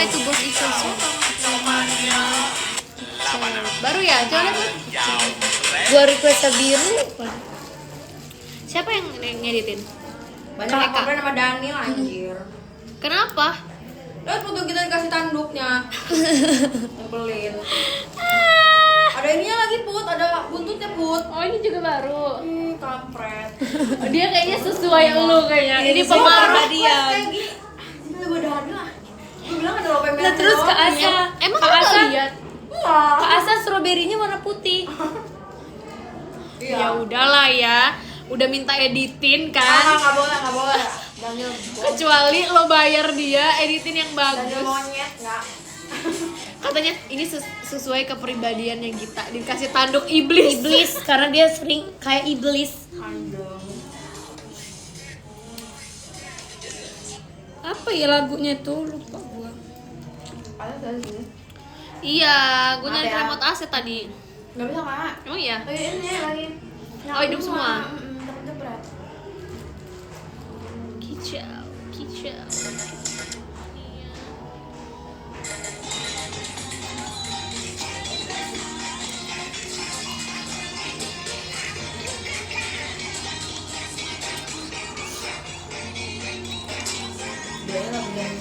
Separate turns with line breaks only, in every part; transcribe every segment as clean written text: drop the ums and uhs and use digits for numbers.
itu bos Icel? Baru ya, coba lihat.
Gua request biru.
Siapa yang ngeditin?
Banyak yang komen sama Daniel anjir.
Kenapa?
Lihat foto kita dikasih tanduknya. Nyebelin. Ada ininya lagi Put, ada buntutnya Put.
Oh ini juga baru.
Kampret.
Dia kayaknya sesuai lu kayaknya. Ini
sesuai
pengaruh.
dia.
Kayak gini. Ini gue Daniel lah. Gue bilang ada lope merah.
Nah, terus ke Asa.
Emang
Ke
kamu
Asa.
nggak lihat?
Ke Asa stroberinya warna putih.
Ya udahlah ya. Udah minta editin kan.
Enggak boleh. Daniel
Kecuali lo bayar dia editin yang
Daniel
bagus.
monyet enggak.
Katanya ini sesuai kepribadiannya Gita. Dikasih tanduk iblis.
Iblis karena dia sering kayak iblis.
Andong.
Apa ya lagunya tuh lupa gua.
Ada sih.
Iya, gue
Maaf
nyari
ya.
remote AC tadi.
Enggak bisa, Kak.
Oh iya.
Lagi ini lagi.
Oh, hidup semua?
Jepret.
Kicau.
Dia lagi dari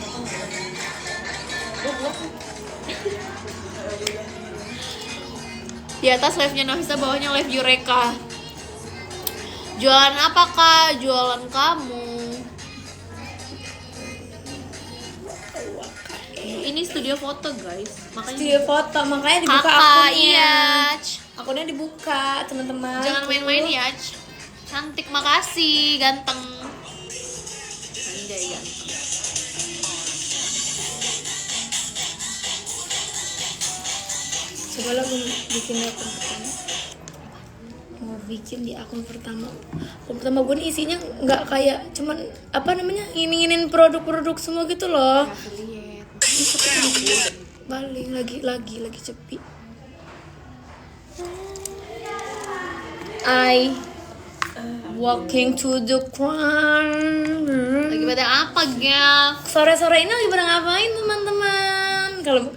Di atas live-nya Nafisa, bawahnya live Eureka. Jualan apa kak? Jualan kamu. Ini studio foto guys. Makanya
Studio foto makanya dibuka
kakak,
akunnya.
iya.
Akunnya dibuka, teman-teman.
Jangan main-main ya. Cantik, makasih, ganteng. Anjay ganteng.
Coba lah gue bikin di akun pertama. Mau bikin di akun pertama. Akun pertama gue nih isinya nggak kayak cuman apa namanya ingin produk-produk semua gitu loh. Balik lagi sepi. I walking to the ground.
Lagi pada apa gel?
Sore-sore ini lagi pada ngapain teman-teman?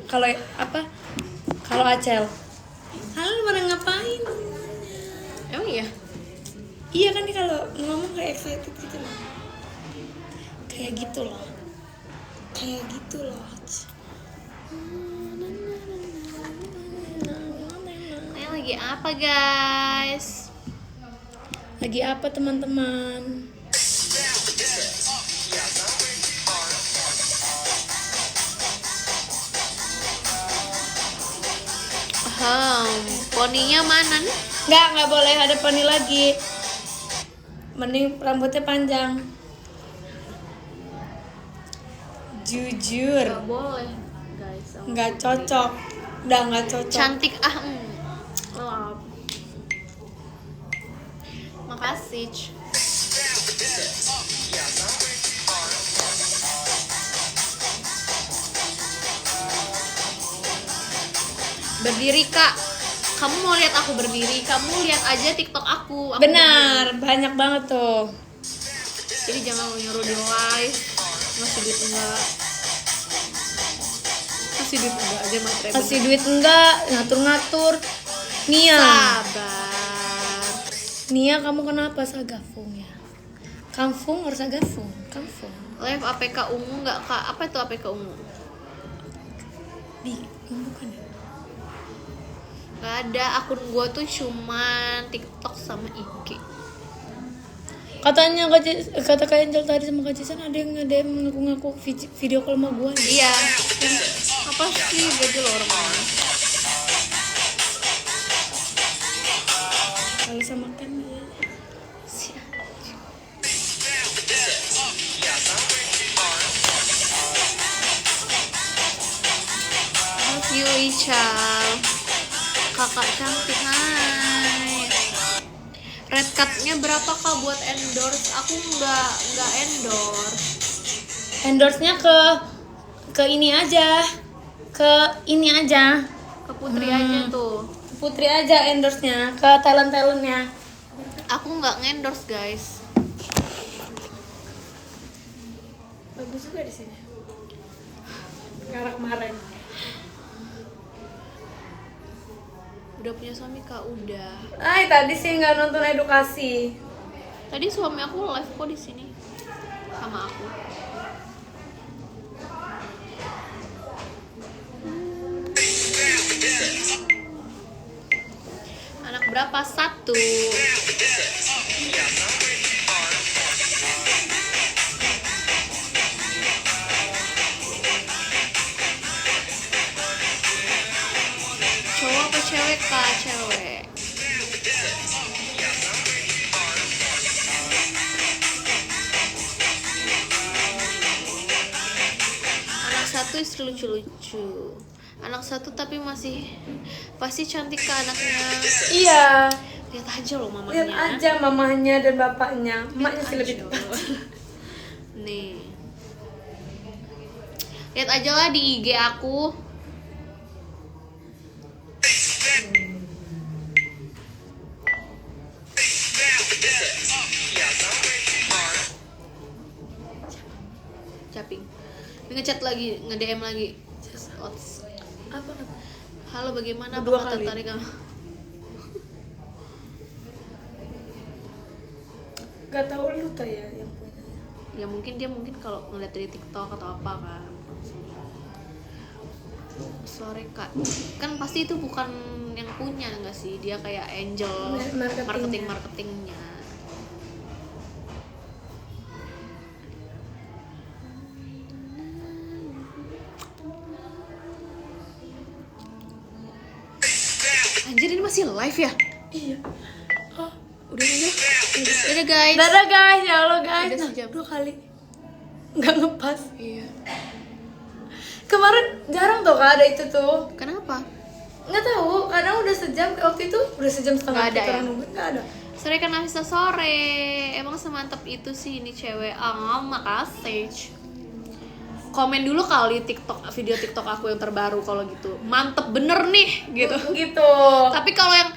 Kalau apa? Kalau Acel. Halo, pada ngapain?
Emang iya?
Iya kan nih kalau ngomong kayak excited gitu loh. Kayak gitu loh.
Ini lagi apa guys?
Lagi apa teman-teman?
Poninya mana nih?
Nggak boleh ada poni lagi. Mending rambutnya panjang. Jujur,
Gak boleh guys.
nggak cocok. Udah nggak cocok.
Cantik lap. Makasih. Berdiri kak. Kamu mau lihat aku berdiri? Kamu lihat aja TikTok aku
Benar, banyak banget tuh.
Jadi jangan nyuruh di live. Masih duit enggak? Kasih duit enggak aja materai.
Kasih duit enggak, ngatur-ngatur. Nia,
Sabar.
Nia kamu kenapa sagafung ya? Kamfung harus sagafung, kamfung.
Live APK ungu enggak kak? Apa itu APK ungu?
Bukan ya?
Gak ada, akun gua tuh cuman TikTok sama IG.
Katanya kata Kak Angel tadi sama Kak Jason ada yang nge-DM ngaku-ngaku video call sama gua.
Iya. Apa sih gaji lo orang?
Kalau sama Ken ya.
Love you Ical. Kakak cantik, hai. Red card-nya berapa kak buat endorse? Aku nggak endorse.
Endorse-nya ke ini aja. Ke ini aja.
Ke Putri aja tuh.
Putri aja endorse-nya ke talent-talentnya.
Aku nggak ngendorse guys.
Bagus juga di sini. Ngarak kemarin.
Udah punya suami kak? Udah.
Ay, tadi sih nggak nonton edukasi.
Tadi suami aku live kok di sini sama aku. Anak berapa? 1. Cowok apa cewek kak? Cewek. Anak 1 istri lucu-lucu. Anak 1 tapi masih pasti cantik ke anaknya.
Iya.
Lihat aja loh mamanya.
Lihat aja mamahnya dan bapaknya. Emaknya sih lebih
Aja.
tepat.
Nih. Lihat aja lah di IG aku. Caping. Dia ngechat lagi, nge-DM lagi.
Apa?
Halo, bagaimana?
Dua
Apakah
kali.
tertarik kamu?
Gak tahu lu tuh ya yang punya.
Ya mungkin dia kalau ngeliat dari TikTok atau apa kan. Sorry kak, kan pasti itu bukan yang punya nggak sih, dia kayak angel
Marketingnya.
marketingnya. Anjir, ini masih live ya?
Iya. Oh,
Udah aja. Dadah guys.
dadah guys, ya Allah guys.
Udah
Nah,
sejam.
2 kali. Nggak ngepas.
Iya.
Kemarin jarang tuh kak ada itu tuh.
Kenapa?
Nggak tahu, kadang udah sejam, waktu itu udah sejam setengah
Nggak ada
kita
ya?
nungguin, nggak ada.
Sore kan Nafisa sore. Emang semantap itu sih ini cewek. Makasih. Komen dulu kali video TikTok aku yang terbaru kalau gitu. Mantep bener nih gitu.
Gitu.
Tapi kalau yang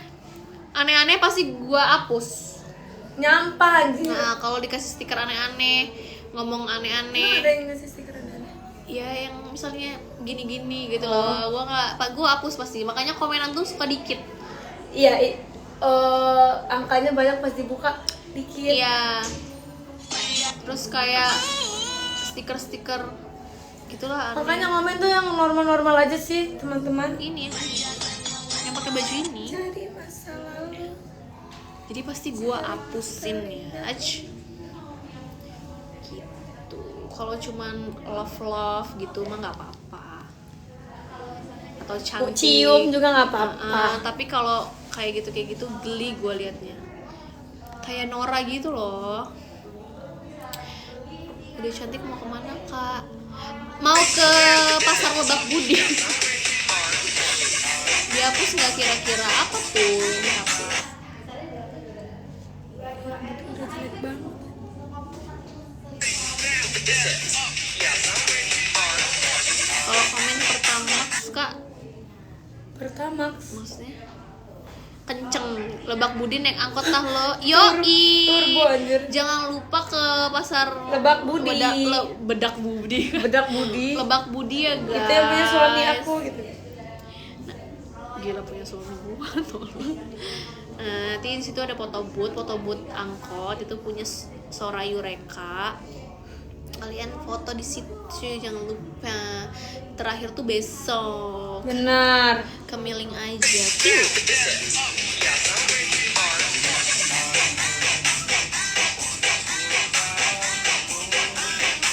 aneh-aneh pasti gua hapus.
Nyampah anjir.
Nah, kalau dikasih stiker aneh-aneh, ngomong
Emang ada
aneh-aneh,
yang ngasih stiker aneh?
ya yang misalnya gini-gini gitu loh. Gua hapus pasti. Makanya komenan tuh suka dikit.
Iya, angkanya banyak pas dibuka dikit.
Iya. Terus kayak stiker-stiker gitulah aneh.
Makanya komen tuh yang normal-normal aja sih, teman-teman.
Ini yang pakai baju ini.
Jadi masa lalu.
Jadi pasti gua hapusin ya. Gitu. Kalau cuman love gitu mah nggak apa-apa. Atau cantik.
Cium juga nggak apa-apa.
Tapi kalau kayak gitu geli gua liatnya. Kayak Nora gitu loh. Udah cantik mau kemana kak? Mau ke pasar Lebak Budi. Dihapus nggak kira-kira apa tuh yang dihapus?
Udah jelek banget.
Kalau komen Pertamax kak,
Pertamax.
maksudnya kenceng. Lebak Budi naik angkot tah lo. Yoi.
Turbo anjir.
Jangan lupa ke pasar
Lebak Budi.
Bedak Budi.
Bedak Budi.
Lebak Budi ya guys.
Itu yang punya suami aku gitu.
Gila punya suami gua tolong. Nanti di situ ada foto booth angkot itu punya Sora Yureka. Kalian foto di situ jangan lupa. Terakhir tuh besok.
Benar.
Kemiling aja. Cute.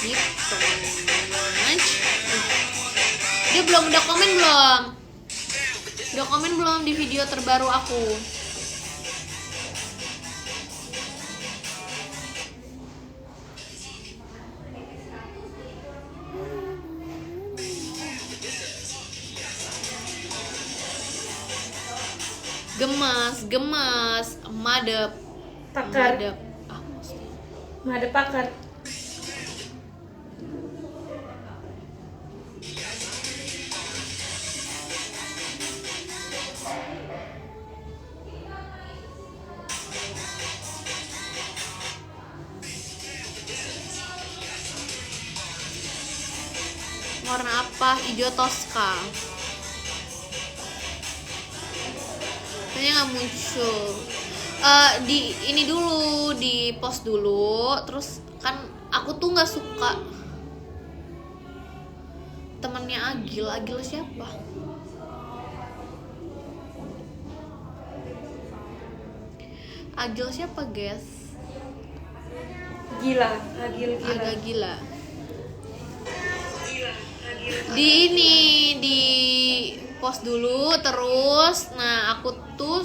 Gitu. Dia udah komen belum? Udah komen belum di video terbaru aku? Gemas, madep.
Pakar.
Madep. Maksudnya.
Ada pakar.
Warna apa? Hijau Tosca. Kayaknya nggak muncul. Di ini dulu, di post dulu. Terus kan aku tuh nggak suka temannya Agil. Agil siapa? Agil siapa, guys?
Gila, Agil gila.
Agak gila. Di ini di post dulu terus. Nah, aku tuh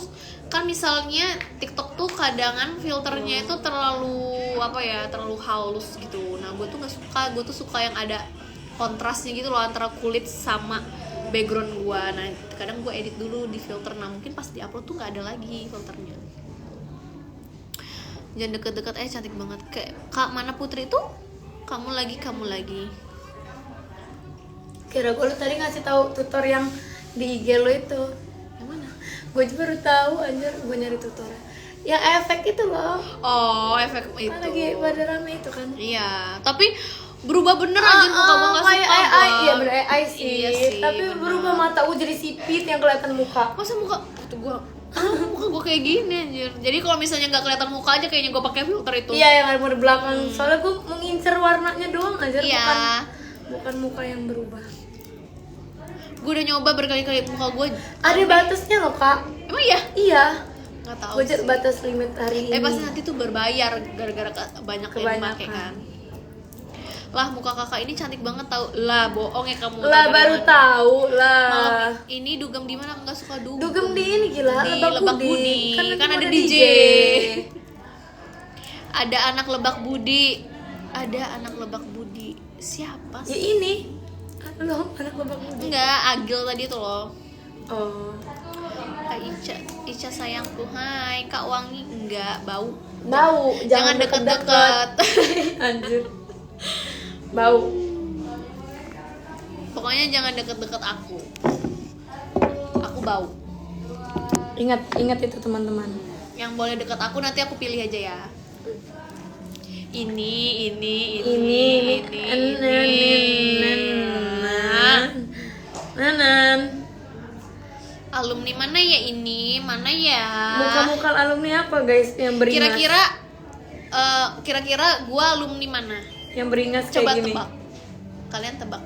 kan misalnya TikTok tuh kadangan filternya itu terlalu apa ya, terlalu halus gitu. Nah, gue tuh nggak suka. Gue tuh suka yang ada kontrasnya gitu loh antara kulit sama background gue. Nah, kadang gue edit dulu di filter. Nah, mungkin pas diupload tuh nggak ada lagi filternya. Jangan deket-deket, cantik banget. Kayak Kak Mana Putri tuh kamu lagi.
Kira gue lu tadi ngasih tahu tutor yang di IG lo itu.
Yang mana?
Gue juga baru tahu anjir, gue nyari tutornya. Yang efek itu loh.
Oh, efek itu.
Kan lagi pada rame itu kan.
Iya, tapi berubah bener aja muka gue nggak suka
kayak AI,
gua.
iya bener AI sih.
Iya sih,
Tapi
bener.
berubah mata gue jadi sipit yang kelihatan muka.
Masa muka itu gue muka gue kayak gini anjir. Jadi kalau misalnya nggak kelihatan muka aja kayaknya gue pakai filter itu.
Iya yang ada di belakang. Soalnya gue mengincar warnanya doang aja,
Iya.
bukan muka yang berubah.
Gue udah nyoba berkali-kali muka gue.
Ada batasnya loh kak.
Emang iya?
Iya.
Nggak tahu.
Gue
Sih.
batas limit hari ini.
Pasti nanti tuh berbayar gara-gara banyak yang
Kebanyakan.
pakai kan. Lah muka kakak ini cantik banget tau. Lah bohong ya kamu.
Lah baru tahu lah.
Malam ini dugem di mana? Nggak suka dugem.
Dugem di ini gila.
Di Lebak Budi. Kan ada DJ. Ada anak Lebak Budi. Ada anak Lebak Budi. Siapa
Ya
sih?
ini. Loh, anak Lebak Budi.
Enggak, Agil tadi tuh loh.
Oh.
Kak Ica sayangku. Hai, Kak Wangi. Enggak, bau.
Bau.
Jangan deket-deket.
Anjir. Bau.
Pokoknya jangan deket-deket aku. Aku bau.
Ingat itu teman-teman.
Yang boleh deket aku nanti aku pilih aja ya. Ini.
Nanan.
Alumni mana ya ini? Mana ya?
Muka-muka alumni apa guys yang beringas?
Kira-kira gua alumni mana?
Yang beringas
Coba
kayak gini.
tebak. Kalian tebak.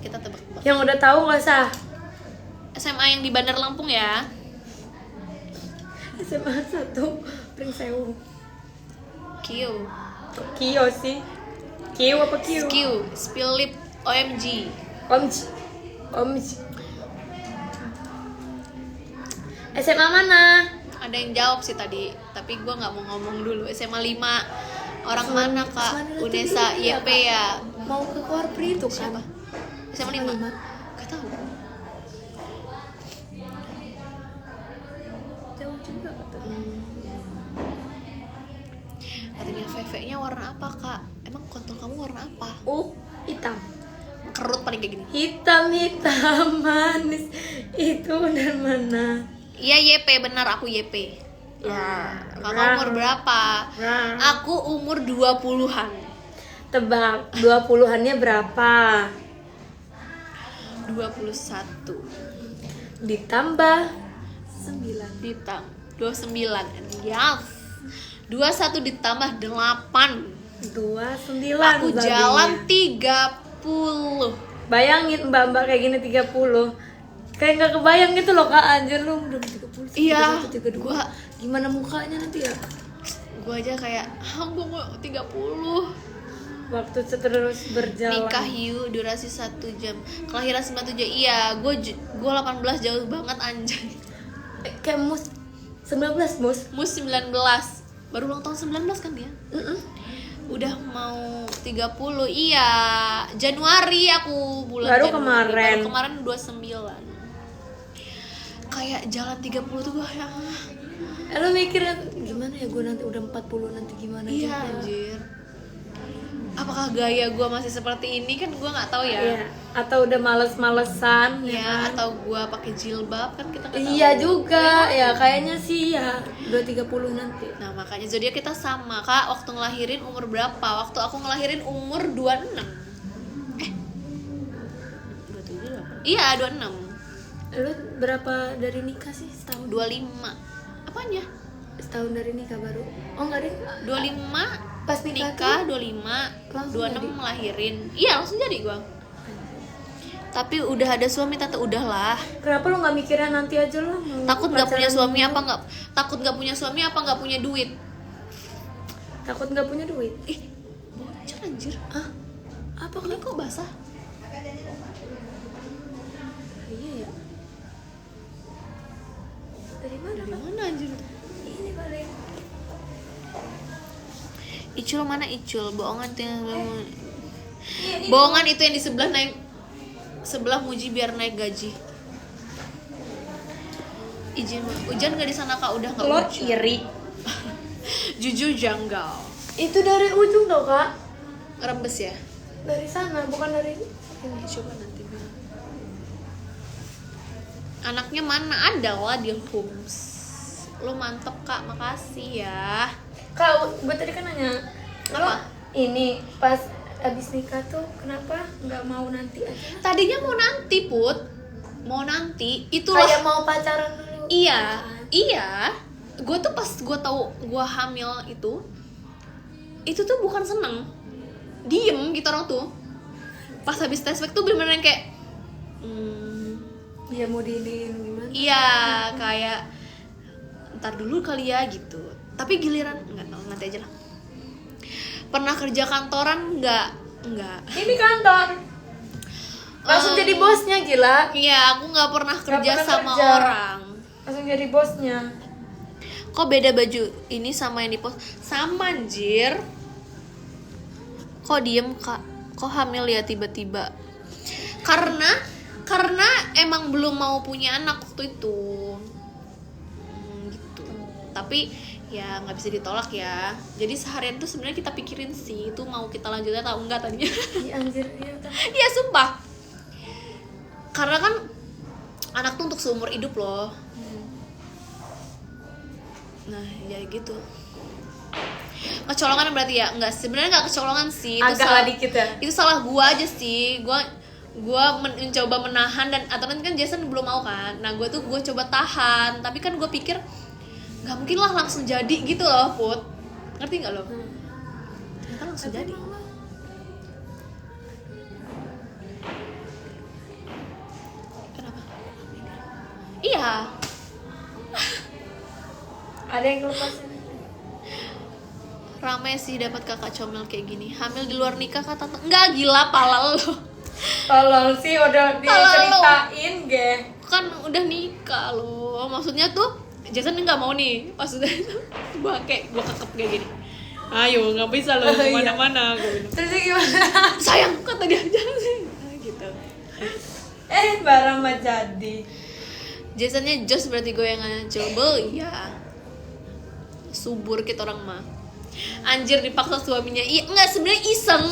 Kita tebak.
Yang udah tahu nggak sah?
SMA yang di Bandar Lampung ya.
SMA 1 Pringsewu.
Q.
Kio sih. Kio apa Kio?
Q. Spillip. OMG.
Omj. SMA mana?
Ada yang jawab sih tadi, tapi gua nggak mau ngomong dulu. SMA 5. Orang mana Kak?
Mana
Unesa
itu dulu ya,
YP ya.
Mau ke Korpri itu kan?
Siapa? SMA 5. Gak tahu.
Jauh juga kata.
Katanya VV-nya warna apa Kak? Emang kontol kamu warna apa?
Hitam.
Kerut paling kayak gini.
Hitam manis. Itu dari mana?
Iya YP, benar aku YP.
Ya.
Kakak umur berapa? Aku umur 20-an.
Tebak 20-annya berapa?
21.
Ditambah 9.
Ditambah 29. Yes. 21 ditambah 8.
29.
Aku
babinya.
jalan 30.
Bayangin mbak-mbak kayak gini 30. Kayak nggak kebayang gitu loh kak, anjir lu udah 30.
Iya,
32.
gua-
Gimana mukanya nanti ya?
Gue aja kayak, gue mau 30.
Waktu terus berjalan.
Nikah yuk, durasi 1 jam. Kelahiran 97. Iya, gue 18 jauh banget anjay.
Kayak mus 19 mus.
Mus 19. Baru ulang tahun 19 kan dia? Udah mau 30. Iya, Januari aku bulan
Baru
Januari.
kemarin.
Baru kemarin 29. Kayak jalan 30 tuh gue ya.
Lu mikirnya gimana ya gue nanti udah 40 nanti gimana
Iya
gitu.
anjir. Apakah gaya gue masih seperti ini kan gue nggak tahu ya.
Iya. Atau udah males-malesan
Iya,
ya kan?
atau gue pakai jilbab kan kita nggak tahu.
Iya juga, ya kayaknya sih ya udah 30 nanti.
Nah makanya zodiak kita sama Kak. Waktu ngelahirin umur berapa? Waktu aku ngelahirin umur 26. Iya 26.
Lu berapa dari nikah sih? Setahun?
25. Apanya?
Setahun dari nikah baru. Oh enggak deh.
25
Pas nikah
nikah,
tuh
25
langsung
26
jadi?
ngelahirin. Iya langsung jadi gua. Tapi udah ada suami tante, udahlah.
Kenapa lu nggak mikirnya nanti aja lah? Mau
Takut nggak punya
pacaran
suami
dulu?
apa nggak? Takut nggak punya suami apa nggak punya duit?
Takut nggak punya duit?
Ih, bocor anjir.
Ah, apa
Ini
kan?
kok basah?
Iya ya. Dari mana
Dari
Kak?
mana anjir?
Ini paling.
Icul mana Icul? Bohongan tuh yang bohongan itu yang di sebelah naik sebelah Muji biar naik gaji. Izin hujan nggak di sana Kak? Udah nggak
Lo
hujan.
iri.
Jujur janggal.
Itu dari ujung tau Kak.
Rembes ya?
Dari sana, bukan dari ini.
Coba nanti bilang. Anaknya mana? Ada lah di Homes. Lo mantep Kak, makasih ya.
Kak, gue tadi kan nanya. Lo
Apa?
ini pas abis nikah tuh kenapa nggak mau nanti aja?
Tadinya mau nanti Put, mau nanti itulah.
Kayak mau pacaran dulu.
Iya,
kan?
iya. Gue tuh pas gue tahu gue hamil itu tuh bukan seneng, diem gitu orang tuh. Pas habis tes pack tuh bener-bener yang kayak,
Iya mau diinin gimana?
iya kayak ntar dulu kali ya gitu. Tapi giliran nggak tahu nanti aja lah. Pernah kerja kantoran nggak?
Ini kantor. Langsung jadi bosnya gila.
Iya, aku nggak pernah kerja
pernah
sama
kerja.
orang.
Langsung jadi bosnya.
Kok beda baju ini sama yang di post? Sama anjir. Kok diem Kak? Kok hamil ya tiba-tiba? Karena emang belum mau punya anak waktu itu. Gitu. Tapi ya nggak bisa ditolak ya. Jadi seharian tuh sebenarnya kita pikirin sih itu mau kita lanjutnya atau enggak tadinya.
Iya anjir, iya udah.
Iya sumpah. Karena kan anak tuh untuk seumur hidup loh. Nah ya gitu. Kecolongan berarti ya? Enggak, sebenarnya nggak kecolongan sih. Itu
Agak
salah,
lah dikit ya.
itu salah gua aja sih. Gua mencoba menahan dan atau nanti kan Jason belum mau kan. Nah gua coba tahan. Tapi kan gua pikir nggak mungkin lah langsung jadi gitu loh Put. Ngerti nggak lo? Ternyata langsung jadi. Kenapa? Iya.
Ada yang kelepasan.
Ramai sih dapat kakak comel kayak gini. Hamil di luar nikah kata enggak, gila pala lo.
Tolol sih udah diceritain ge.
Kan udah nikah lo. Maksudnya tuh Jason nggak mau nih. Maksudnya itu gua kekep kayak gini. Ayo nggak bisa lo kemana-mana. Gua bilang.
Terus gimana?
Sayang kata dia jangan sih. Gitu.
Barang mah jadi.
Jasonnya Jos berarti gue yang coba. Iya. Subur kita orang mah. Anjir dipaksa suaminya. Iya enggak sebenarnya iseng.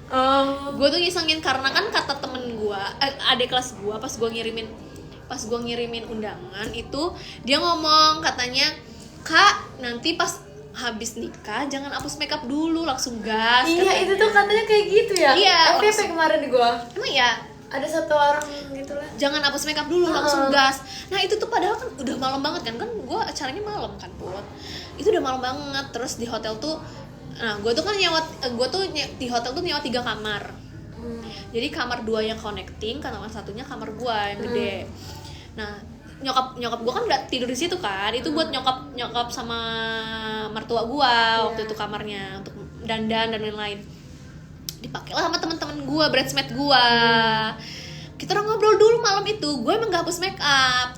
Oh.
Gue tuh ngisengin karena kan kata temen gue, adik kelas gue pas gue ngirimin undangan itu dia ngomong katanya, Kak nanti pas habis nikah jangan hapus makeup dulu langsung gas.
Iya
katanya.
itu tuh katanya kayak gitu ya.
Iya,
FVP
langsung.
kemarin di gua.
Emang ya
Ada satu orang gitu lah.
jangan hapus makeup dulu langsung gas. Nah itu tuh padahal kan udah malam banget kan gue acaranya malam kan Put. Itu udah malam banget. Terus di hotel tuh, nah gue tuh kan di hotel tuh nyewa 3 kamar. Jadi kamar 2 yang connecting, kamar satunya kamar gue yang gede. Nah nyokap gue kan udah tidur di situ kan. Itu buat nyokap sama mertua gue waktu itu kamarnya untuk dandan dan lain-lain. Dipakailah sama teman-teman gue, bridesmaid gue. Kita orang ngobrol dulu malam itu. Gue emang gak hapus make up.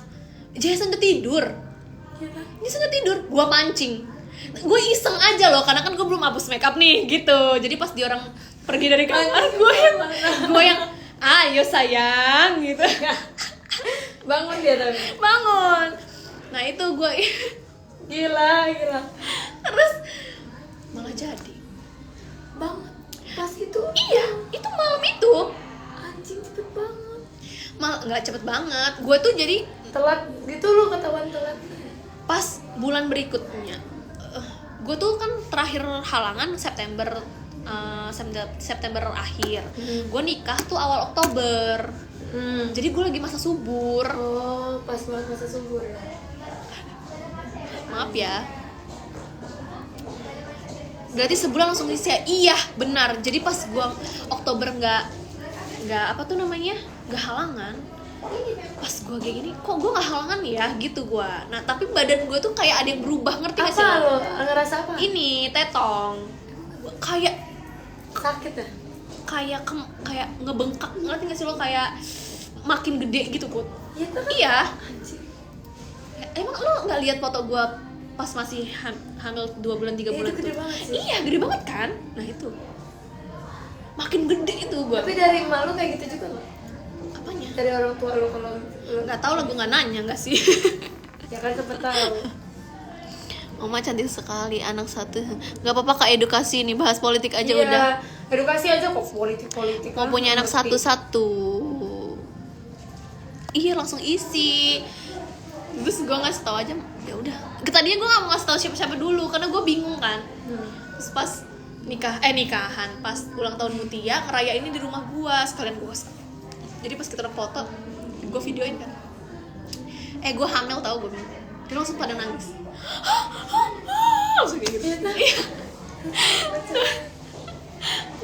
Jason udah tidur. Gue mancing. Gue iseng aja loh, karena kan gue belum hapus make up nih gitu. Jadi pas dia orang pergi dari kamar, gue yang ayo sayang gitu.
Bangun dia tapi.
Bangun. Nah itu gue
Gila.
terus malah jadi.
Banget. Pas itu.
Iya, itu malam itu.
Anjing cepet banget.
Nggak cepet banget. Gue tuh jadi
Telat gitu lu ketahuan telat.
pas bulan berikutnya. Gue tuh kan terakhir halangan September akhir. Gue nikah tuh awal Oktober. Jadi gue lagi masa subur.
Oh, pas banget masa subur ya.
Maaf ya. Berarti sebulan langsung isi ya? Iya, benar. Jadi pas gue Oktober nggak apa tuh namanya, nggak halangan. Pas gue kayak gini, kok gue nggak halangan ya gitu gue. Nah tapi badan gue tuh kayak ada yang berubah, ngerti nggak sih?
Apa lo ngerasa apa?
Ini tetong. Kayak
Sakit ya?
kayak ngebengkak, ngerti nggak sih lo, kayak makin gede gitu Put.
Iya tuh.
Iya. Emang lo nggak lihat foto gue pas masih hamil 2 bulan 3 bulan
itu gede
tuh?
banget sih.
Iya gede banget kan. Nah itu makin gede itu gue.
Tapi dari emak lu kayak gitu juga lo?
Apanya?
Dari orang tua lu kalau lu
Nggak tahu lah, gue nggak nanya nggak sih.
ya kan cepet tahu.
Mama cantik sekali, anak satu. Nggak apa-apa kak, edukasi nih, bahas politik aja
Iya,
udah.
edukasi aja kok, politik
Mau punya anak
ngerti.
satu-satu. Iya langsung isi. Terus gue ngasih tahu aja, ya udah. Tadinya gue nggak mau ngasih tahu siapa-siapa dulu karena gue bingung kan. Terus pas nikahan, pas ulang tahun Mutia, ngeraya ini di rumah gue, sekalian gue kasih. Jadi pas kita foto, gue videoin kan. Gue hamil tau, gue bilang. Dia langsung pada nangis. Langsung kayak gitu. Iya.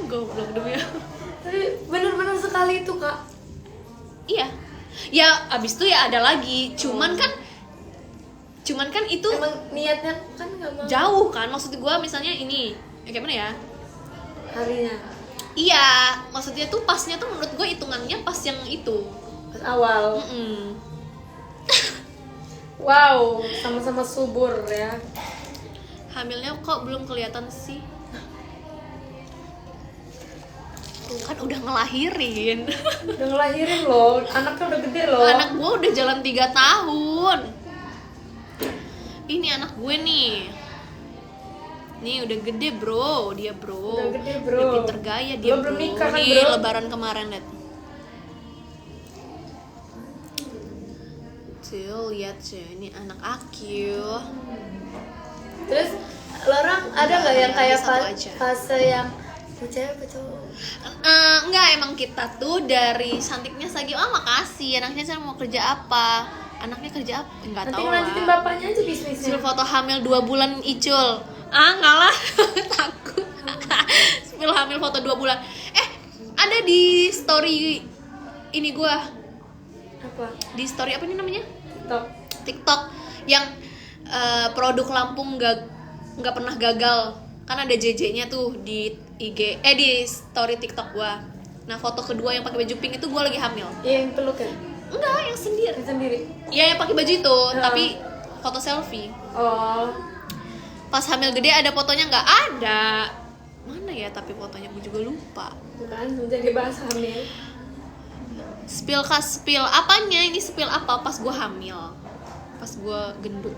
Goblok demi ya.
Tapi bener-bener sekali itu kak.
Iya. Ya abis itu ya ada lagi. Cuman kan itu
Emang niatnya kan nggak mau
jauh kan. Maksud gue misalnya ini, kayak mana ya?
harinya
Iya, maksudnya tuh pasnya tuh menurut gue hitungannya pas yang itu.
pas awal.
Mm-mm.
Wow, sama-sama subur ya.
Hamilnya kok belum kelihatan sih? Kan udah ngelahirin.
Udah ngelahirin loh, anaknya udah gede loh.
Anak gue udah jalan 3 tahun. Ini anak gue nih. Nih udah gede bro, dia bro.
Udah gede, bro.
Udah pinter gaya dia
Belum
bro.
nikah kan,
Nih
bro?
lebaran kemarin liat. Tuh lihat sih, ini anak Akil.
Terus lo orang ada nggak yang kayak
Satu aja.
fase yang cewek apa cowok?
Enggak, emang kita tuh dari cantiknya Sagi, makasih. Anaknya saya mau kerja apa? Anaknya kerja apa? Enggak
Nanti
tahu
ngelanjutin
lah.
bapaknya aja bisnisnya.
Spill foto hamil 2 bulan Icul. Enggak lah. Takut. Spill hamil foto 2 bulan. Ada di story ini gua.
Apa?
Di story apa nih namanya?
Top.
TikTok yang produk Lampung nggak pernah gagal. Kan ada JJ-nya tuh di IG di story TikTok gua. Nah, foto kedua yang pakai baju pink itu gua lagi hamil.
Iya yang peluk ya?
Enggak, yang sendiri.
Yang sendiri.
Iya, yang pakai baju itu, tapi foto selfie.
Oh.
Pas hamil gede ada fotonya nggak? Ada. Mana ya, tapi fotonya gue juga lupa.
Bukan, menjadi bahasa hamil.
Spill apanya? Ini spill apa pas gue hamil? Pas gue gendut.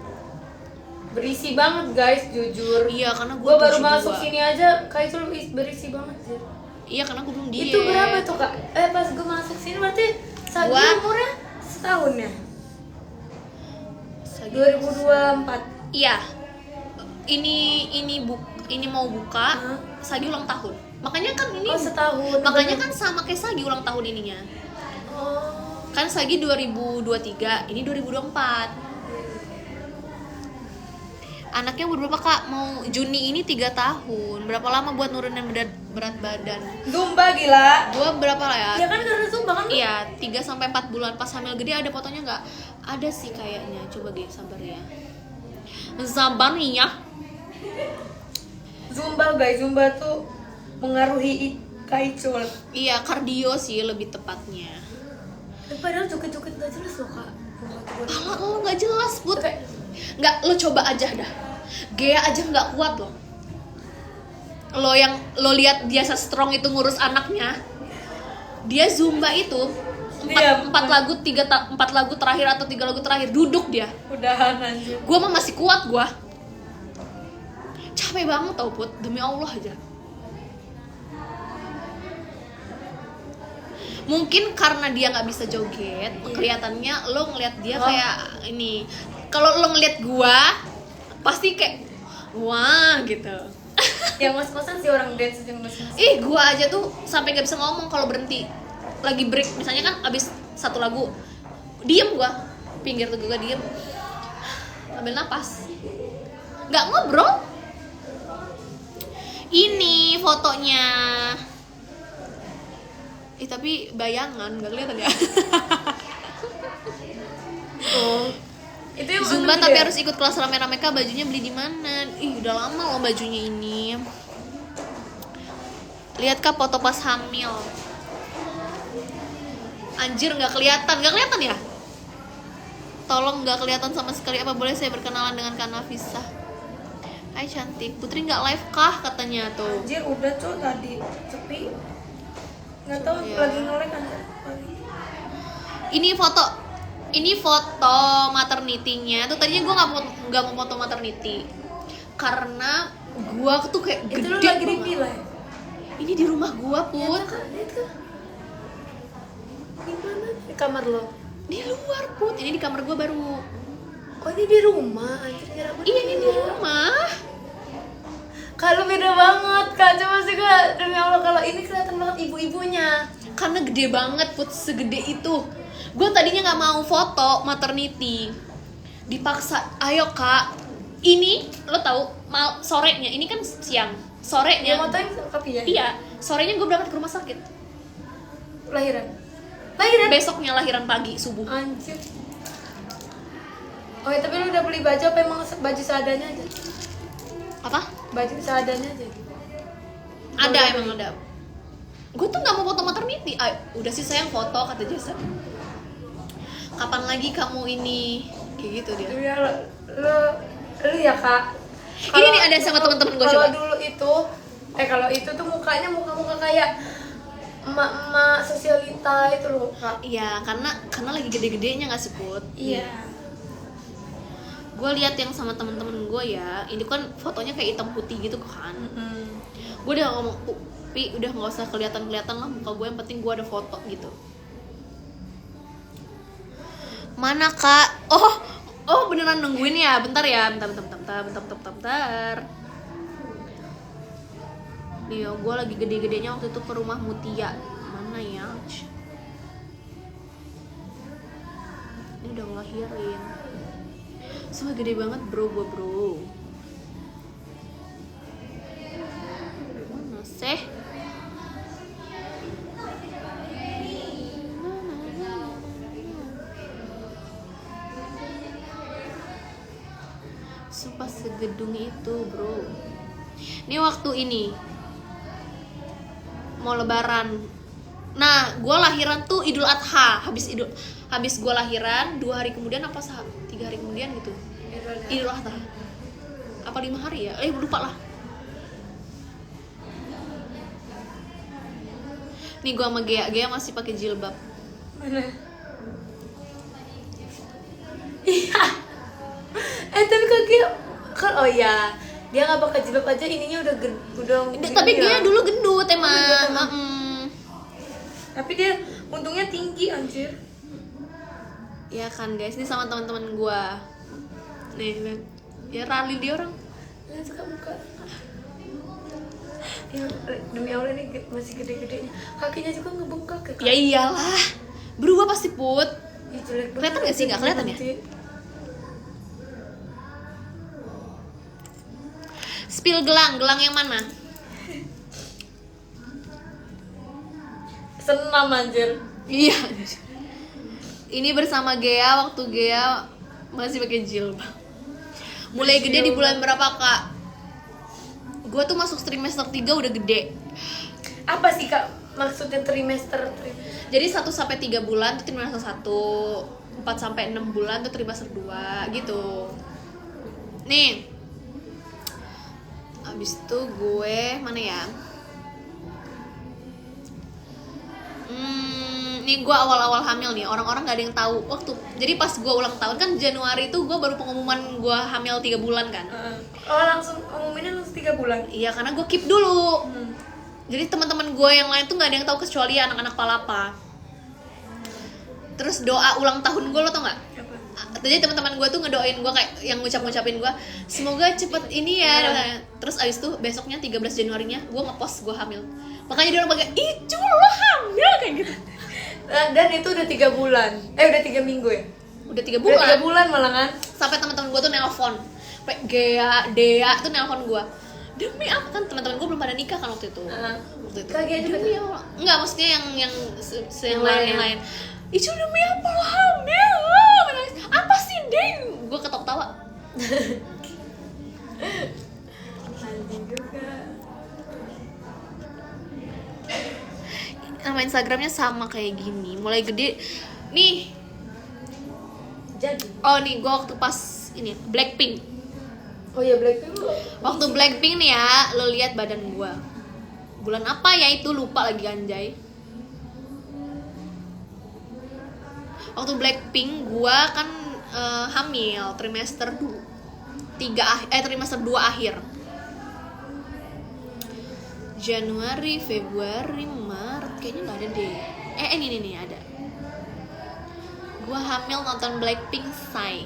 Berisi banget guys, jujur.
Iya, karena gue
Gue baru masuk sini aja, kayak itu berisi banget sih.
Iya, karena gue belum diet.
Itu berapa tuh kak? Pas gue masuk sini berarti Sagi
Gua-
umurnya setahun ya?
Sagi-
2024.
Iya. Ini mau buka.
Hah?
Sagi ulang tahun. Makanya kan ini.
Oh setahun.
Makanya kan sama kayak Sagi ulang tahun ininya.
Oh.
Kan Sagi 2023, ini 2024. Anaknya umur berapa kak? Mau Juni ini 3 tahun. Berapa lama buat nurunin berat badan?
Zumba gila.
Gua berapa lah ya?
Ya kan karena Zumba kan.
Iya, 3-4 bulan. Pas hamil gede ada fotonya nggak? Ada sih kayaknya. Coba deh, sabar ya. Sabar nih ya.
Zumba guys, Zumba tuh mengaruhi Kaicul.
Iya, kardio sih lebih tepatnya.
Padahal joget-joget gak jelas loh kak.
Pala lo nggak jelas, Put. Nggak, lo coba aja dah. Gea aja nggak kuat loh. Lo lihat dia strong itu ngurus anaknya. Dia Zumba itu
Iya,
4 lagu terakhir atau 3 lagu terakhir duduk dia.
Udahan anjir.
Gua mah masih kuat gua. Capek banget tau Put, demi Allah aja. Mungkin karena dia nggak bisa joget, kelihatannya lo ngelihat dia kayak ini. Kalau lo ngelihat gua, pasti kayak wah gitu.
Yang mas-masan sih orang dance yang mas-masan.
Ih, gua aja tuh sampai nggak bisa ngomong kalau berhenti. lagi break misalnya kan abis satu lagu diem gue pinggir tuh gue diem ambil napas nggak ngobrol. Ini fotonya tapi bayangan nggak kelihatan ya.
Oh. Itu yang
Zumba
anu
tapi
juga ya?
harus ikut kelas rame-rame kak, bajunya beli di mana? Ih udah lama loh bajunya ini. Lihat kak foto pas hamil. Anjir nggak kelihatan ya? Tolong nggak kelihatan sama sekali. Apa boleh saya berkenalan dengan Kak Nafisa? Hai cantik, Putri nggak live kah katanya tuh.
Anjir udah tuh tadi sepi. Nggak tahu
Iya.
lagi nge-lag kan.
Ini foto maternity-nya tuh tadinya gue nggak mau foto maternity karena gue tuh kayak
Itu lu
gede
lagi di
banget.
villa ya?
Ini di rumah gue Put,
Lihat kak. Di mana? Di kamar lo.
di luar Put, ini di kamar gue baru.
Oh ini di rumah, anjir kira aku
Iya ini di rumah.
Kalau beda banget kak, coba sih kak demi Allah kalau ini kelihatan banget ibu-ibunya.
Karena gede banget Put, segede itu. Gue tadinya nggak mau foto maternity, dipaksa. Ayo kak, ini lo tahu sorenya, ini kan siang,
Ya
sorenya.
motoin kapi ya?
Iya, sorenya gue berangkat ke rumah sakit.
Lahiran.
Besoknya lahiran pagi subuh.
Anjir. Oh ya, tapi lu udah beli baju apa emang baju seadanya aja?
Apa?
Baju seadanya aja.
Ada emang ada. Gue tuh nggak mau foto maternity. Udah sih sayang foto kata Jason. Kapan lagi kamu ini kayak gitu dia.
Ya lu ya kak.
Ini nih ada sama teman-teman gue
Kalau
coba.
dulu itu, kalau itu tuh mukanya muka kayak emak-emak sosialita itu loh kak.
Iya, karena lagi gede-gedenya nggak sih Put?
Iya.
Gue lihat yang sama temen-temen gue ya, ini kan fotonya kayak hitam putih gitu kan. Gue udah ngomong, Pi udah nggak usah kelihatan lah muka gue, yang penting gue ada foto gitu. Mana kak? Oh beneran nungguin ya, bentar ya, bentar. Nih gue lagi gede-gedenya waktu itu ke rumah Mutia. Mana ya? Ini udah ngelahirin. Semua gede banget bro. Mana sih? Sumpah segedung itu bro. Ini waktu ini mau lebaran. Nah, gue lahiran tuh Idul Adha. Habis gue lahiran 2 hari kemudian apa 3 hari kemudian gitu. Idul Adha. Apa 5 hari ya? Lupa lah. Nih gue sama Gea masih pakai jilbab.
Mana? Iya. Tapi kaki kan oh ya dia nggak pakai jilbab aja ininya udah
Tapi
gede
dia
ya.
dulu gendut
Gendut
emang.
emang. Tapi dia untungnya tinggi anjir.
Ya kan guys, ini sama teman-teman gue. Nih, ya rali dia orang.
Lihat suka muka. Ya demi Allah ini masih gede-gedenya. Kakinya juga ngebengkak ya. Kak?
Ya iyalah, berubah pasti Put.
Ih, jelek banget.
Kelihatan nggak sih? Nggak kelihatan ya?
Nanti.
Spill gelang yang mana?
Senam anjir.
Iya. Ini bersama Gea waktu Gea masih pakai jilbab. Mulai gede di bulan berapa kak? Gue tuh masuk trimester 3 udah gede.
Apa sih kak maksudnya trimester?
Jadi 1 sampai 3 bulan tuh trimester 1, 4 sampai 6 bulan tuh trimester 2 gitu. Nih. Abis itu gue mana ya? Nih gue awal-awal hamil nih, orang-orang gak ada yang tahu waktu. Jadi pas gue ulang tahun kan Januari itu gue baru pengumuman gue hamil 3 bulan kan.
Oh langsung umuminnya langsung 3 bulan.
Iya karena gue keep dulu. Jadi teman-teman gue yang lain tuh gak ada yang tahu kecuali anak-anak palapa. Terus doa ulang tahun gue lo tau gak? Jadi teman-teman gue tuh ngedoain gue kayak yang ngucapin gue semoga cepet ini ya. Terus abis itu besoknya 13 Januarinya gue ngepost gue hamil. Makanya dia orang pakai ih Cul lo hamil kayak gitu.
dan itu udah 3 bulan. Udah 3 minggu ya.
Udah 3
Udah 3
bulan.
bulan malah kan.
Sampai teman-teman gue tuh nelpon. Sampai Dea tuh nelpon gue. Demi apa, kan teman-teman gue belum pada nikah kan waktu itu. Waktu itu.
Kaget aja
Demi apa? Enggak, maksudnya yang yang lain. Itu demi apa lo hamil? Apa sih, Deng? Gue ketawa-tawa.
Anjing juga.
Nama Instagramnya sama kayak gini, mulai gede nih.
Jadi.
Oh nih, gue waktu pas ini Blackpink.
Oh ya Blackpink lu.
Waktu Blackpink nih ya, lo lihat badan gue. Bulan apa ya itu, lupa lagi anjay. Waktu Blackpink gue kan hamil trimester 2 akhir. Januari, Februari, Maret kayaknya nggak ada deh. Ini nih ada. Gua hamil nonton Blackpink say.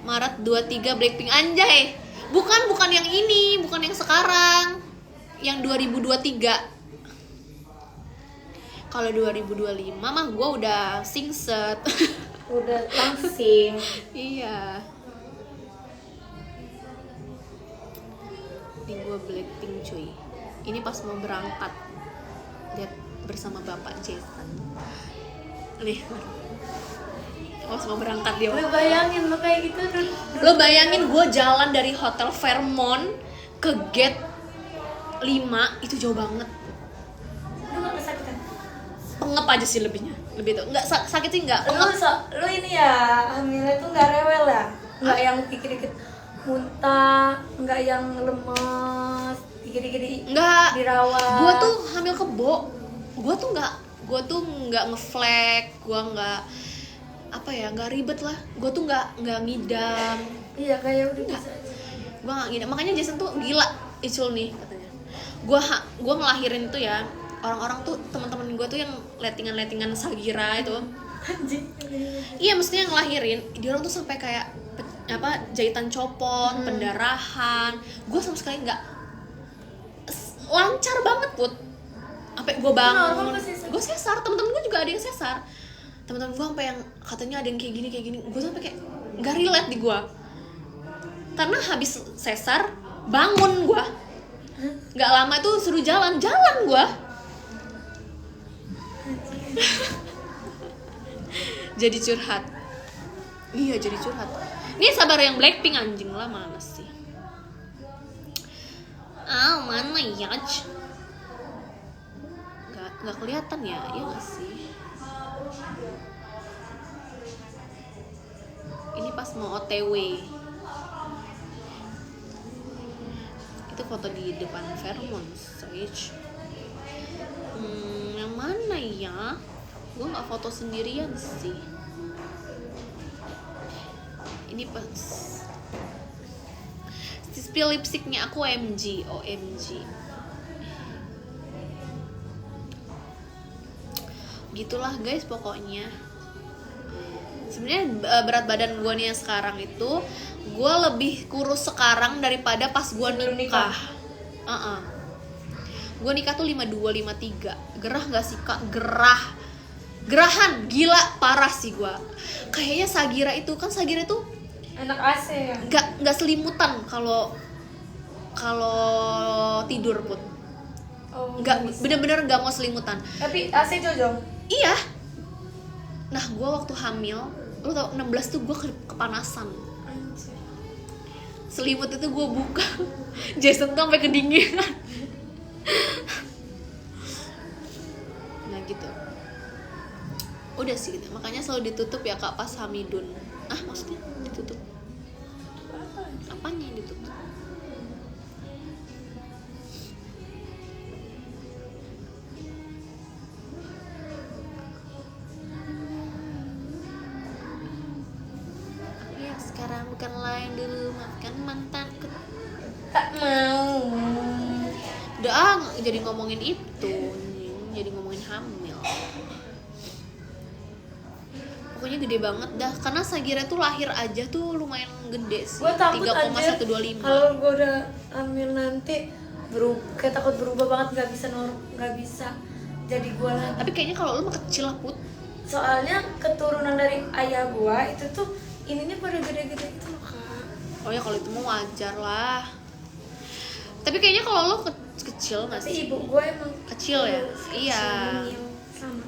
Maret 23 Blackpink anjay. Bukan yang ini, bukan yang sekarang. Yang 2023. Kalau 2025 mah gua udah singset.
Udah langsing.
Iya. Ini gua Blackpink cuy. Ini pas mau berangkat, lihat bersama bapak Jason. Nih, pas mau berangkat dia.
Lu bayangin lo kayak gitu.
Lo bayangin gue jalan dari Hotel Fairmont ke gate 5, itu jauh banget.
Lu gak kesakitan?
Pengep aja sih lebihnya. Lebih tuh nggak sakit sih nggak.
Lu ini ya hamilnya tuh nggak rewel ya? Nggak yang dikit-dikit muntah, nggak yang lemes, dikit-dikit
Nggak.
dirawat.
Gue tuh hamil kebo. Gue tuh nggak ngeflek. Gue nggak apa ya, nggak ribet lah. Gue tuh nggak ngidam.
Iya kayak udah bisa.
Gue nggak ngidam. Makanya Jason tuh gila, Icul nih katanya. Gue ngelahirin itu ya. Orang-orang tuh teman-teman gue tuh yang lettingan Sagira itu.
Anjing.
Iya, maksudnya yang ngelahirin, dia orang tuh sampai kayak jahitan copot, pendarahan. Gue sama sekali nggak, lancar banget Put. Sampai gue bangun, gue sesar. Temen-temen gue juga ada yang sesar. Temen-temen gue sampai yang katanya ada yang kayak gini. Gue sampai kayak nggak relate di gue. Karena habis sesar bangun gue, nggak lama itu suruh jalan gue. Jadi curhat. Iya, jadi curhat. Ini sabar yang Blackpink anjing lah, mana sih? Mana ya? Nggak kelihatan ya, iya nggak sih? Ini pas mau OTW. Itu foto di depan Fairmont Stage. Yang mana ya? Gue nggak foto sendirian sih. Ini pas spill lipsticknya aku OMG. Gitulah guys pokoknya. Sebenarnya berat badan gue nih yang sekarang itu, gue lebih kurus sekarang daripada pas gue nikah. Gue nikah tuh 52, 53. Gerah gak sih kak? Gerahan, gila parah sih gue. Kayaknya Sagira itu
Anak AC ya?
Nggak selimutan kalau tidur Put. Nggak, bener-bener nggak mau selimutan.
Tapi AC Jojong?
Iya. Nah gue waktu hamil, lu tau 16 tuh gue kepanasan. Selimut itu gue buka, Jason tuh sampai kedinginan. Nah gitu. Udah sih gitu. Makanya selalu ditutup ya kak pas Hamidun. Maksudnya ditutup? Apanya yang ditutup? Ya sekarang bukan lain dulu, maafkan mantanku.
Tak mau.
Udah jadi ngomongin itu, jadi ngomongin hamil. Pokoknya gede banget dah, karena Sagira tuh lahir aja tuh lumayan gede sih.
Gue takut aja
3,125.
kalau gue udah hamil nanti kayak takut berubah banget, nggak bisa jadi gue lagi.
Tapi kayaknya kalau lu mah kecil lah, Put.
Soalnya keturunan dari ayah gue itu tuh ininya pada gede-gede gitu loh kak.
Oh ya kalau itu mah wajar lah. Tapi kayaknya kalau lu kecil nggak
Tapi
sih?
ibu gue emang
Kecil ya? Iya.
mungil sama.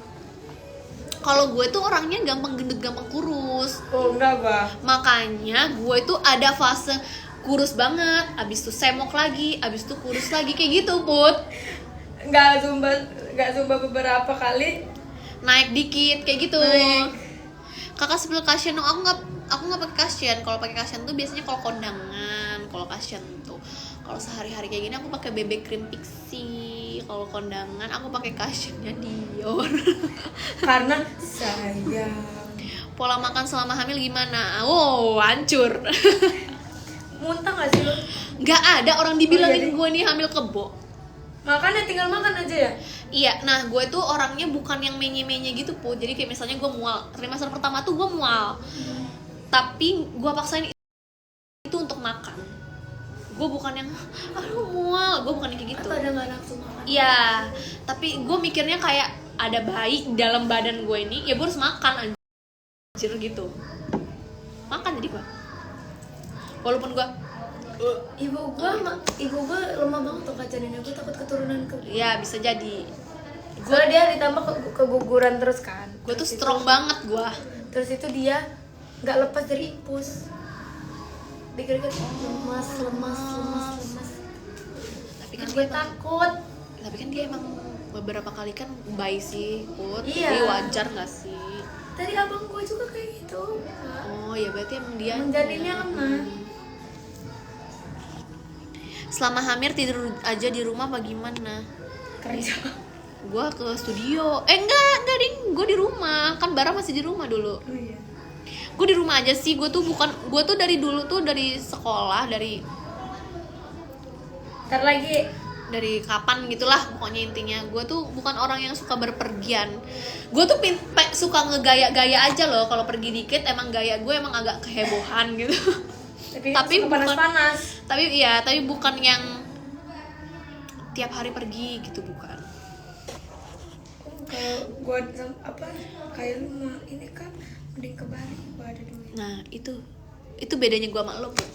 Kalau gue tuh orangnya gampang gendut, gampang kurus.
Oh enggak gue.
Makanya gue itu ada fase kurus banget, abis itu semok lagi, abis itu kurus lagi, kayak gitu, Put.
Nggak zumba beberapa kali.
Naik dikit, kayak gitu.
Naik.
Kakak sebelum Kasian, aku nggak pakai Kasian. Kalau pakai Kasian tuh biasanya kalau kondangan. Kalau Kasian tuh kalau sehari-hari kayak gini aku pakai BB cream Pixi. Kalau kondangan aku pakai Kasiannya Dior.
Karena sayang.
Pola makan selama hamil gimana? Oh, hancur.
Muntah nggak sih lo?
Nggak ada orang dibilangin
jadi-
gue nih hamil kebo.
Makannya tinggal makan aja ya?
Iya, nah gue tuh orangnya bukan yang menye-menye gitu, Po. Jadi kayak misalnya gue mual, trimester pertama tuh gue mual, tapi gue paksain itu untuk makan. Gue bukan yang, aduh mual, gue bukan yang kayak gitu.
Atau ada nggak nafsu makan?
Iya, tapi gue mikirnya kayak ada bayi di dalam badan gue ini, ya gue harus makan anjir gitu. Makan jadi gue. Walaupun gue
Ibu gue lemah banget tuh kak janinnya. Gue takut keturunan ke.
ya bisa jadi.
Soalnya dia ditambah keguguran terus kan.
Gue tuh
Terus
strong banget gue.
Terus itu dia nggak lepas dari infus. Dikira-kira lemas.
Tapi kan
Gue
dia emang,
takut.
tapi kan dia emang beberapa kali kan bayi sih, Put.
Iya.
Jadi wajar nggak sih?
Tadi abang gue juga kayak gitu. Kak.
Oh ya berarti emang dia.
Emang janinnya lemah.
Selama hamil tidur aja di rumah apa gimana?
Kerja.
Gua ke studio. Enggak ding. Gue di rumah. Kan Bara masih di rumah dulu.
Oh iya.
Gue di rumah aja sih. Gue tuh dari dulu tuh dari sekolah, dari
Ntar lagi.
kapan gitulah pokoknya intinya. Gue tuh bukan orang yang suka berpergian. Gue tuh suka ngegaya-gaya aja loh. Kalau pergi dikit emang gaya gue emang agak kehebohan gitu. Tapi
suka
bukan-
panas-panas.
tapi bukan yang tiap hari pergi gitu, bukan.
Kalau gue kayak lu mah ini kan mending ke Bali gue ada duit.
Nah itu bedanya gue sama lo, Put.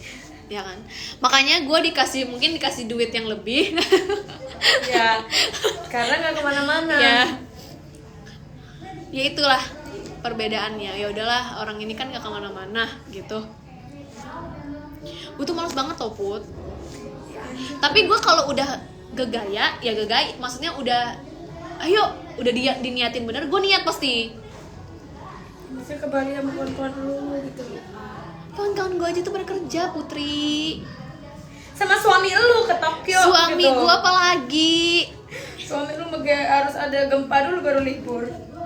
Ya kan, makanya gue mungkin dikasih duit yang lebih.
Ya, karena nggak kemana-mana.
Ya itulah perbedaannya. Ya udahlah, orang ini kan gak kemana-mana gitu. Gue tuh males banget tau, Put. Tapi gue kalau udah gegaya, ya gegaya. Maksudnya udah diniatin bener, gue niat pasti.
Bisa ke Bali sama kawan-kawan lu gitu.
Kawan-kawan gue aja tuh bekerja, Putri.
Sama suami lu ke Tokyo.
Suami
gitu.
gue apalagi.
Suami lu harus ada gempa dulu baru libur.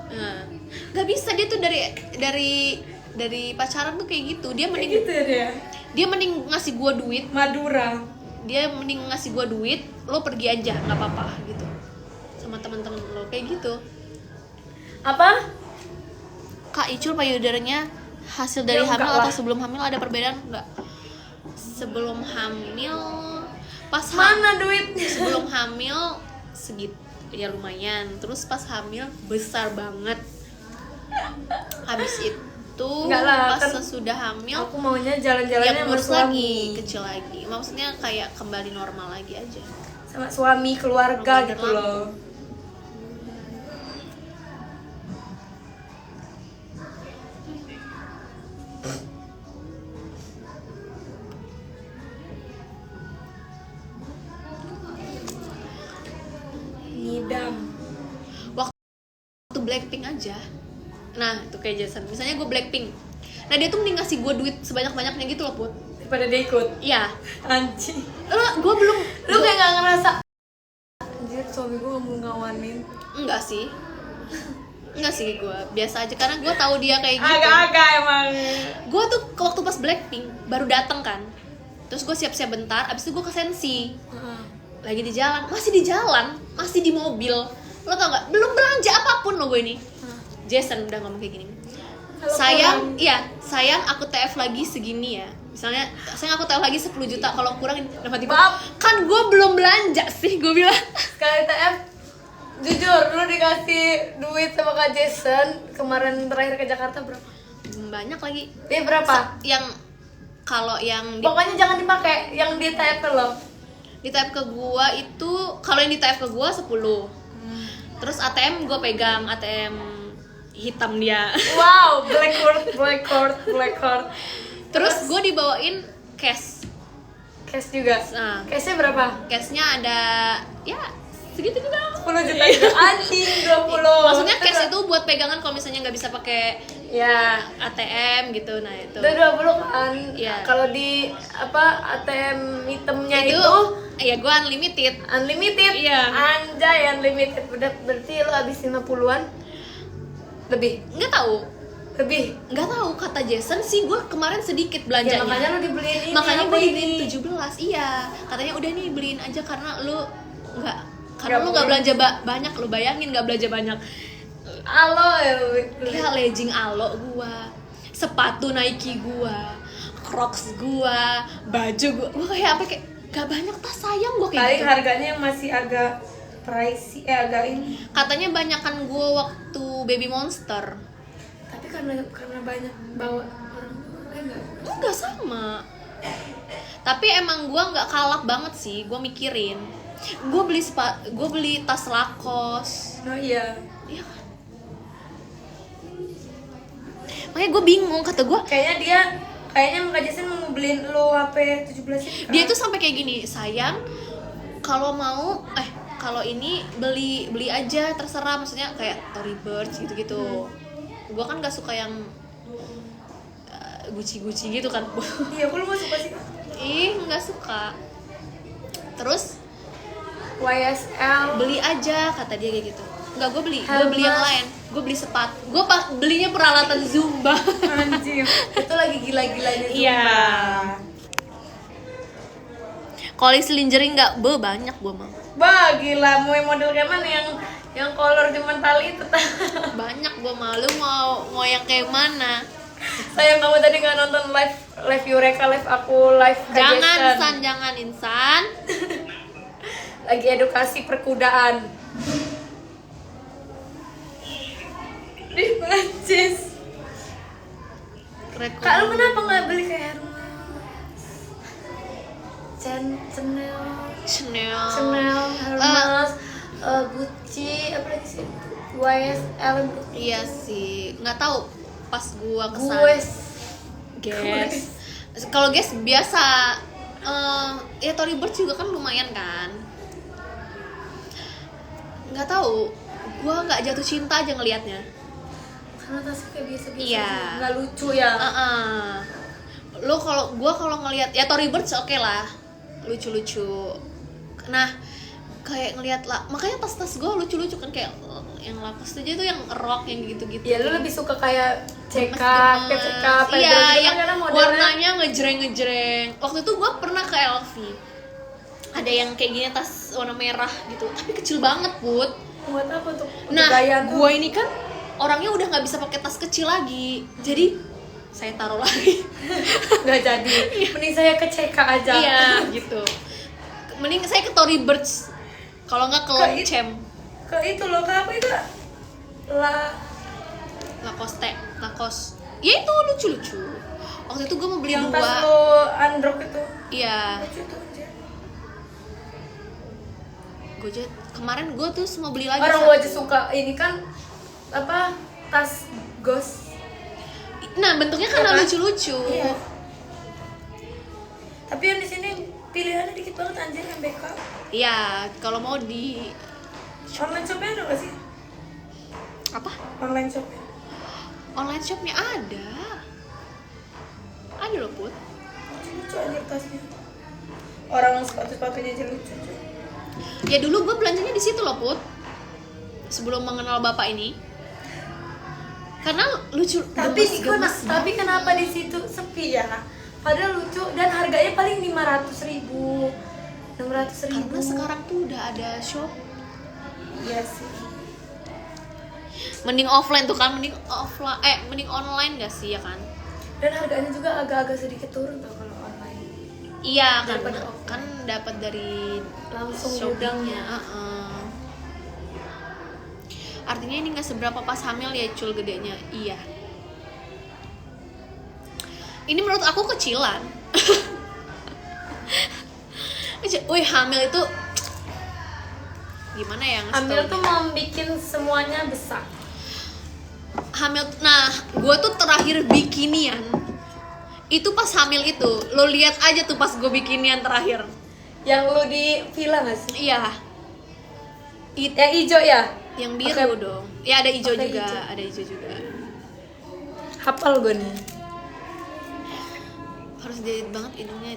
Nah, gak bisa, dia tuh dari pacaran tuh kayak gitu. Dia
Kayak
mending
gitu ya dia.
dia mending ngasih gue duit.
Madura.
Dia mending ngasih gue duit, lo pergi aja, nggak apa-apa gitu. Sama teman-teman lo kayak gitu.
Apa?
Kak Icul payudaranya hasil dari
Ya, enggak
hamil
lah.
atau sebelum hamil ada perbedaan nggak? Sebelum hamil pas
Mana duitnya?
sebelum hamil segit ya lumayan, terus pas hamil besar banget. Habis itu
Enggak lah,
pas
kan
sesudah hamil
Aku maunya
yang
jalan-jalannya sama
ngurus
suami.
lagi, kecil lagi. Maksudnya kayak kembali normal lagi aja.
Sama suami, keluarga
Ramadan
gitu
lalu.
loh. Ngidam.
Waktu Blackpink aja. Nah, itu kayak Jason. Misalnya gue Blackpink. Nah, dia tuh mending ngasih gue duit sebanyak-banyaknya gitu loh, Put.
Daripada dia ikut.
Iya.
Anjing.
Gue belum.
Lu kayak gak ngerasa anjir suami gue gak mau ngawanin.
Enggak sih. Enggak sih gue. Biasa aja karena gue tahu dia kayak gitu.
Agak-agak emang.
Gue tuh waktu pas Blackpink baru dateng kan. Terus gue siap-siap bentar, abis itu gue ke Sensi. Lagi di jalan, masih di mobil. Lo tau gak? Belum belanja apapun lo gue ini. Jason udah ngomong kayak gini.
Kalau
Sayang,
kurang.
iya, sayang aku TF lagi segini ya. Misalnya, sayang aku TF lagi 10 juta, kalau kurang dapat tiba.
Maaf.
Kan gue belum belanja sih, gue bilang.
Sekali TF Jujur, lu dikasih duit sama Kak Jason kemarin terakhir ke Jakarta berapa?
Banyak lagi.
Dia berapa?
Yang kalau yang
Pokoknya jangan dipakai, yang di TP lo.
di tap ke gua itu, kalau yang di tap ke gua 10. Terus ATM gua pegang, ATM hitam dia.
Wow, black card.
Terus gua dibawain cash.
Cash juga.
Nah,
Cashnya berapa?
cashnya ada ya segitu juga.
10 juta juga. Anjing 20.
Maksudnya cash itu buat pegangan kalau misalnya nggak bisa pakai
ya,
ATM gitu. Nah itu.
udah 20 kan.
Iya.
Kalau di ATM hitamnya
Itu
itu
ya gua unlimited.
unlimited.
Iya.
Anjay, unlimited. Berarti lo habis 50-an lebih.
Nggak tahu kata Jason sih, gue kemarin sedikit
Ya,
belanjanya.
makanya lo dibeliin ini.
Makanya
apa
gue
ini?
dibeliin 17. Iya, katanya udah nih beliin aja karena lu nggak
Nggak
lu nggak belanja banyak. Lu bayangin nggak belanja banyak.
Alo
Ya legging Alo gua, sepatu Nike gua, Crocs gua, baju gua kayak apa, kayak gak banyak tas, sayang gua kayak
paling
gitu.
harganya yang masih agak pricey, agak ini.
Katanya banyakan gua waktu Baby Monster.
Tapi karena banyak bawa orang enggak.
Enggak sama. Tapi emang gua nggak kalap banget sih, gua mikirin. Gua beli tas Lacoste.
Oh iya.
Iya kan? Makanya gue bingung, kata gue
Kayaknya Kak Jason mau beliin lo HP 17 itu kan?
dia tuh sampai kayak gini, sayang kalau mau kalau ini beli aja terserah, maksudnya kayak Tory Burch gitu-gitu. Gue kan gak suka yang Gucci gitu kan.
Iya, aku lu gak suka sih.
Ih, nggak suka. Terus
YSL.
beli aja kata dia kayak gitu. Enggak, gue beli yang
Hermes.
lain. Gue beli sepatu. Gue belinya peralatan Zumba.
Anjir. Itu lagi gila-gilanya Zumba.
Iya. Kalau lingerie nggak, banyak gue mau.
Bah, gila, mau yang model kayak mana yang kolor cuman tali itu.
Banyak gue mau. Lu mau yang kayak mana?
Sayang kamu tadi nggak nonton live Eureka, live aku, live Kak
Jangan
Jason.
jangan Insan.
Lagi edukasi perkudaan. Di Prancis. Kak, lu kenapa nggak beli kayak Hermes? Chanel, Hermes, Gucci, apa lagi sih? YSL.
Iya sih, nggak tahu pas gua kesana. Guess. Kalau guys biasa, ya Tory Burch juga kan lumayan kan. Nggak tahu, gua nggak jatuh cinta aja ngelihatnya.
Karena tasnya kayak biasa-biasa.
Iya.
Nggak lucu ya.
Lo kalau ngelihat ya Tory Burch oke lah, lucu-lucu. Nah, kayak ngelihat lah, makanya tas-tas gue lucu-lucu kan, kayak yang Lacoste aja tuh yang rock yang gitu-gitu.
Ya lu lebih suka kayak CK,
Mas-mas. Iya,
gitu
yang
kan modelnya.
warnanya ngejreng-ngejreng. Waktu itu gue pernah ke LV, ada yang kayak gini tas warna merah gitu, tapi kecil banget Put.
Buat apa tuh?
Nah,
Gaya tuh.
gue ini kan orangnya udah nggak bisa pakai tas kecil lagi, jadi saya taruh lagi.
Nggak jadi. Mending saya ke CK aja.
Iya, gitu. Mending saya ke Tory Burch, kalau nggak ke Longchamp.
Ke itu loh, ke apa itu?
Lacoste. Ya itu lucu-lucu. Waktu itu gue mau beli
yang
2.
tas lo androk itu.
Iya.
Lucu tuh aja.
Kemarin gue tuh mau beli lagi.
Orang
satu.
gua aja suka ini kan apa? Tas ghost.
Nah, bentuknya kan
Iya kan?
lucu-lucu.
Iya. Tapi yang di sini pilihannya dikit banget anjir, MBK.
Iya, kalau mau di
Online shopnya ada nggak sih?
apa?
Online shopnya.
Online shopnya ada. Ada loh Put.
Lucu anjir tasnya. Orang sepatunya aja lucu.
Ya dulu gue belanjanya di situ loh Put. Sebelum mengenal bapak ini. Karena lucu.
Tapi kenapa di situ sepi ya? Padahal lucu dan harganya paling 500.000, 600.000.
Karena sekarang tuh udah ada shop.
Iya sih.
Mending offline tuh kan, mending online gak sih ya kan?
Dan harganya juga agak-agak sedikit turun tau kalau online.
Iya kan,
Daripada offline.
kan dapat dari
Langsung
shopnya.
gudangnya.
artinya ini nggak seberapa pas hamil ya Cul gedenya. Iya. Ini menurut aku kecilan. Wih, hamil itu gimana ya?
Hamil tuh mau bikin semuanya besar.
Hamil, nah gue tuh terakhir bikinian itu pas hamil itu. Lo lihat aja tuh pas gue bikinian terakhir.
Yang lu di villa nggak sih?
Iya.
Yang hijau ya?
Yang biru
Oke.
dong. Ya ada hijau
Oke,
juga,
hijau.
ada hijau juga.
Hafal gue nih.
Harus diedit banget ininya.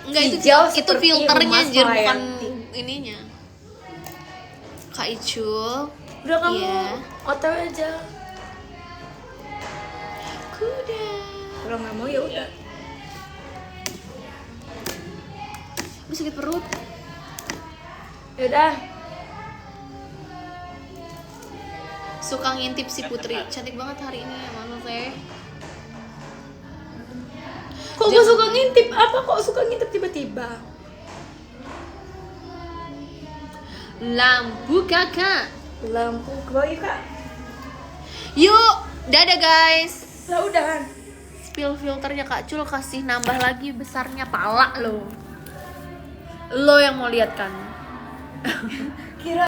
Enggak,
Hijau
itu
seperti
filternya
emas
anjir, bukan
melayang.
ininya. Kak Icul.
Udah kamu
Iya.
OTW aja.
Kuda.
Kalau nggak mau ya udah.
Aduh, sakit perut.
Ya udah.
Suka ngintip si Putri. Cantik banget hari ini ya, Mama Teh.
Kok gue suka ngintip? Apa kok suka ngintip tiba-tiba?
Lampu kakak.
Lampu ke bawah yuk kak.
Yuk, dadah guys.
Lah udahan.
Spill filternya Kak Cul kasih nambah lagi besarnya pala lo. Lo yang mau lihat kan?
Kirain